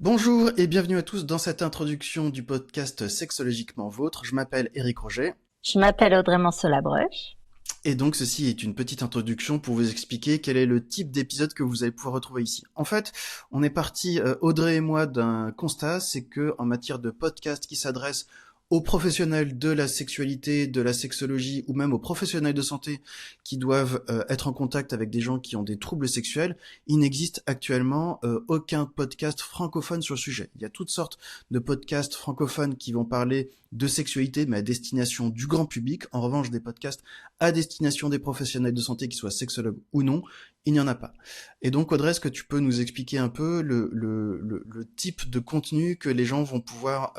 Bonjour et bienvenue à tous dans cette introduction du podcast Sexologiquement Vôtre. Je m'appelle Éric Roget Je m'appelle Audrey Mansola-Bruch. et donc ceci est une petite introduction pour vous expliquer quel est le type d'épisode que vous allez pouvoir retrouver ici. En fait, on est parti, Audrey et moi, d'un constat, c'est que en matière de podcast qui s'adresse aux professionnels de la sexualité, de la sexologie ou même aux professionnels de santé qui doivent être en contact avec des gens qui ont des troubles sexuels, il n'existe actuellement aucun podcast francophone sur le sujet. Il y a toutes sortes de podcasts francophones qui vont parler de sexualité mais à destination du grand public. En revanche, des podcasts à destination des professionnels de santé, qui soient sexologues ou non, il n'y en a pas. Et donc, Audrey, est-ce que tu peux nous expliquer un peu le type de contenu que les gens vont pouvoir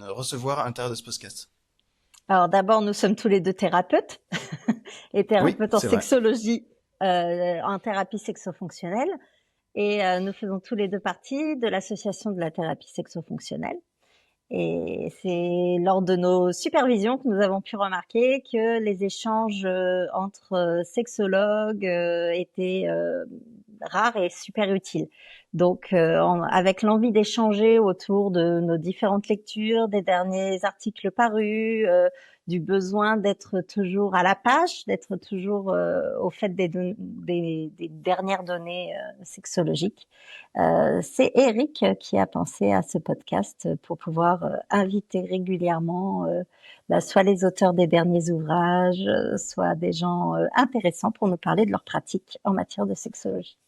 recevoir à l'intérieur de ce podcast? Alors d'abord, nous sommes tous les deux thérapeutes et Oui, thérapeutes en c'est vrai. sexologie, en thérapie sexofonctionnelle. Et nous faisons tous les deux partie de l'association de la thérapie sexofonctionnelle. Et c'est lors de nos supervisions que nous avons pu remarquer que les échanges entre sexologues étaient rares et super utiles. Donc, avec l'envie d'échanger autour de nos différentes lectures, des derniers articles parus, du besoin d'être toujours à la page, d'être toujours au fait des dernières données sexologiques. C'est Eric qui a pensé à ce podcast pour pouvoir inviter régulièrement soit les auteurs des derniers ouvrages, soit des gens intéressants pour nous parler de leur pratique en matière de sexologie.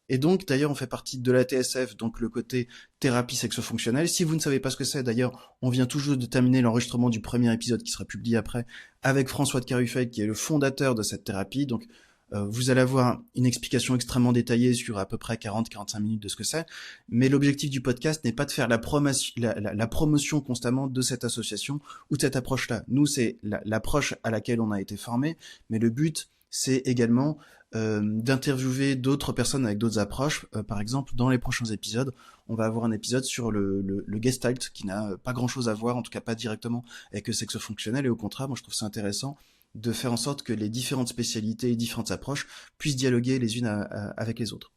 Et donc, d'ailleurs, on fait partie de la TSF, donc le côté thérapie sexofonctionnelle. Si vous ne savez pas ce que c'est, d'ailleurs, on vient toujours de terminer l'enregistrement du premier épisode qui sera publié après avec François de Carufel, qui est le fondateur de cette thérapie. Donc, vous allez avoir une explication extrêmement détaillée sur à peu près 40-45 minutes de ce que c'est. Mais l'objectif du podcast n'est pas de faire la promotion constamment de cette association ou de cette approche-là. Nous, c'est l'approche à laquelle on a été formé, mais le but, c'est également d'interviewer d'autres personnes avec d'autres approches. Par exemple, dans les prochains épisodes, on va avoir un épisode sur le Gestalt qui n'a pas grand-chose à voir, en tout cas pas directement avec le sexe fonctionnel. Et au contraire, moi je trouve ça intéressant de faire en sorte que les différentes spécialités et différentes approches puissent dialoguer les unes avec les autres.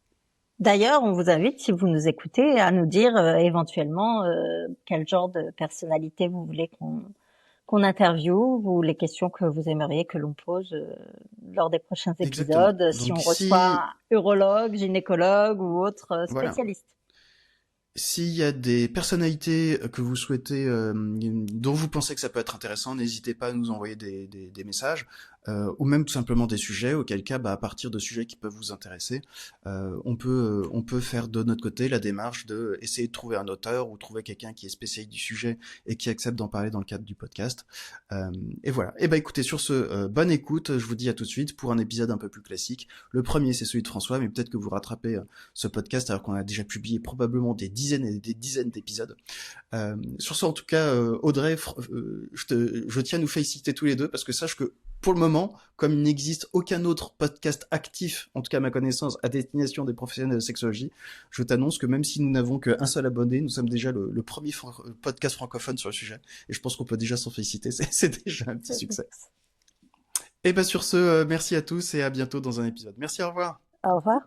D'ailleurs, on vous invite, si vous nous écoutez, à nous dire éventuellement quel genre de personnalité vous voulez qu'on interviewe ou les questions que vous aimeriez que l'on pose lors des prochains Exactement. épisodes, si Donc on reçoit si, un urologue, gynécologue ou autre voilà, spécialiste. s'il y a des personnalités que vous souhaitez, dont vous pensez que ça peut être intéressant, n'hésitez pas à nous envoyer des messages, ou même tout simplement des sujets, auquel cas, à partir de sujets qui peuvent vous intéresser, on peut faire de notre côté la démarche de essayer de trouver un auteur ou trouver quelqu'un qui est spécialiste du sujet et qui accepte d'en parler dans le cadre du podcast. Et voilà. Et écoutez, sur ce, bonne écoute, je vous dis à tout de suite pour un épisode un peu plus classique. Le premier, c'est celui de François, mais peut-être que vous rattrapez ce podcast alors qu'on a déjà publié probablement des dizaines et des dizaines d'épisodes. Sur ce, en tout cas, Audrey, je tiens à nous féliciter tous les deux parce que sache que pour le moment, comme il n'existe aucun autre podcast actif, en tout cas à ma connaissance, à destination des professionnels de sexologie, je t'annonce que même si nous n'avons qu'un seul abonné, nous sommes déjà le premier podcast francophone sur le sujet. Et je pense qu'on peut déjà s'en féliciter, c'est déjà un petit succès. Et sur ce, merci à tous et à bientôt dans un épisode. Merci, au revoir. Au revoir.